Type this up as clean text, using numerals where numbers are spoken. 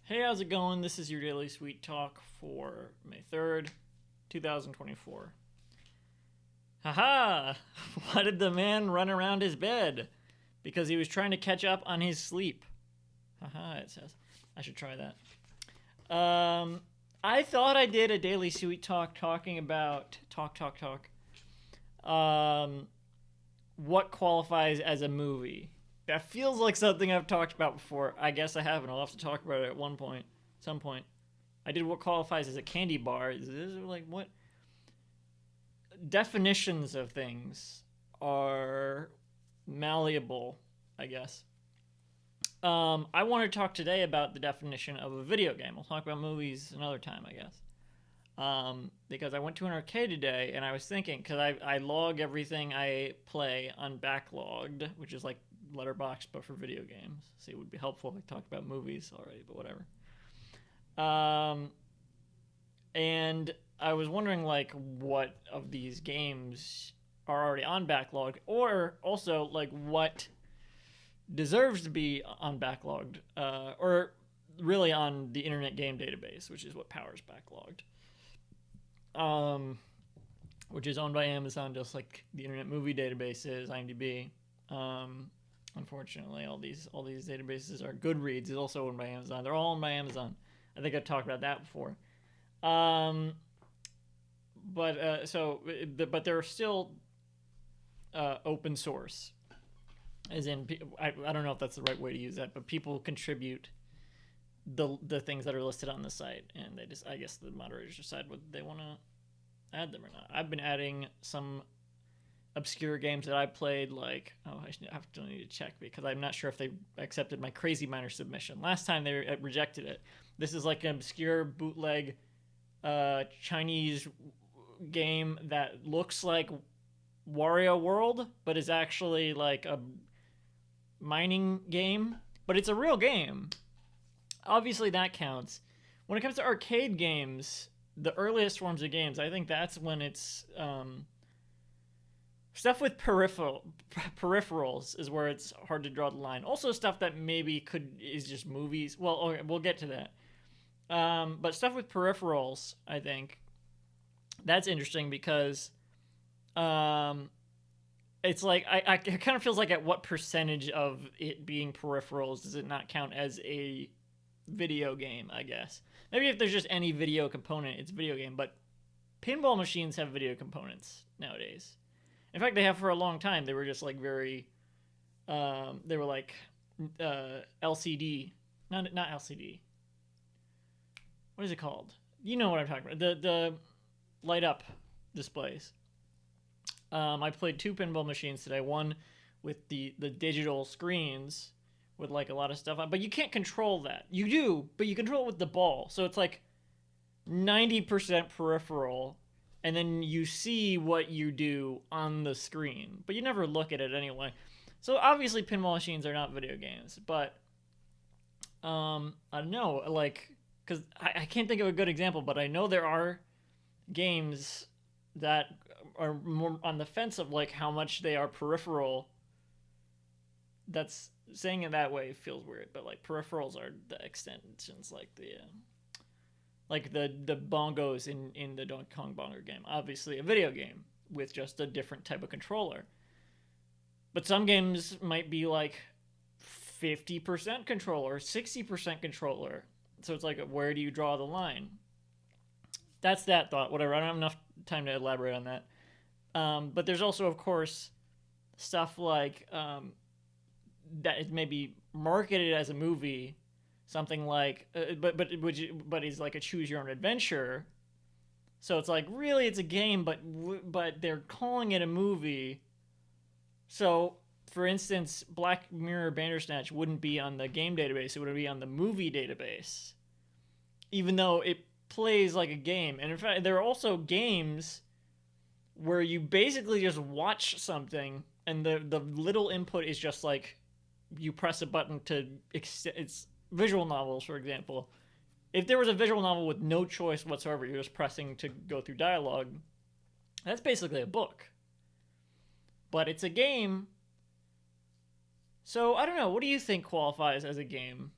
Hey, how's it going? This is your daily sweet talk for May 3rd, 2024. Haha! Why did the man run around his bed? Because he was trying to catch up on his sleep. Haha, it says. I should try that. I thought I did a daily sweet talk talking about what qualifies as a movie. That feels like something I've talked about before. I guess I haven't. I'll have to talk about it at some point. I did what qualifies as a candy bar. Is this like what definitions of things are malleable, I guess. I want to talk today about the definition of a video game. We'll talk about movies another time, I guess. Because I went to an arcade today and I was thinking, because I log everything I play unbacklogged, which is like Letterboxd but for video games. See, it would be helpful if I talked about movies already, but whatever. And I was wondering like what of these games are already on backlogged, or also like what deserves to be on backlogged, or really on the Internet Game Database, which is what powers backlogged. Which is owned by Amazon, just like the Internet Movie Database is, IMDb. Unfortunately, all these databases are. Goodreads is also owned by Amazon. They're all owned by Amazon. I think I've talked about that before. But they're still open source, as in I don't know if that's the right way to use that, but people contribute the things that are listed on the site, and they just, I guess the moderators decide whether they want to add them or not. I've been adding some obscure games that I played, like, I still need to check because I'm not sure if they accepted my Crazy Miner submission. Last time they rejected it. This is like an obscure bootleg Chinese game that looks like Wario World, but is actually like a mining game, but it's a real game. Obviously that counts. When it comes to arcade games, the earliest forms of games, I think that's when it's stuff with peripherals is where it's hard to draw the line. Also stuff that maybe is just movies. Well, okay, we'll get to that. But stuff with peripherals, I think, that's interesting because it's like it kind of feels like at what percentage of it being peripherals does it not count as a video game, I guess. Maybe if there's just any video component, it's a video game, but pinball machines have video components nowadays. In fact, they have for a long time. They were just like very, they were like LCD, not LCD. What is it called? You know what I'm talking about. The light up displays. I played 2 pinball machines today. One with the digital screens with like a lot of stuff on, but you can't control that. You do, but you control it with the ball. So it's like 90% peripheral, and then you see what you do on the screen, but you never look at it anyway. So obviously pinball machines are not video games, but I don't know, like, because I can't think of a good example, but I know there are games that are more on the fence of like how much they are peripheral. That's saying it that way feels weird, but like peripherals are the extensions, like the bongos in the Donkey Kong Bongo game. Obviously a video game with just a different type of controller. But some games might be like 50% controller, 60% controller. So it's like, where do you draw the line? That's that thought. Whatever. I don't have enough time to elaborate on that. But there's also, of course, stuff like that is maybe marketed as a movie, something like, but is like a choose your own adventure. So it's like, really, it's a game, but they're calling it a movie. So, for instance, Black Mirror Bandersnatch wouldn't be on the game database; it would be on the movie database, even though it plays like a game. And in fact, there are also games where you basically just watch something, and the little input is just like you press a button to it's visual novels, for example. If there was a visual novel with no choice whatsoever, you're just pressing to go through dialogue, that's basically a book. But it's a game. So I don't know, what do you think qualifies as a game?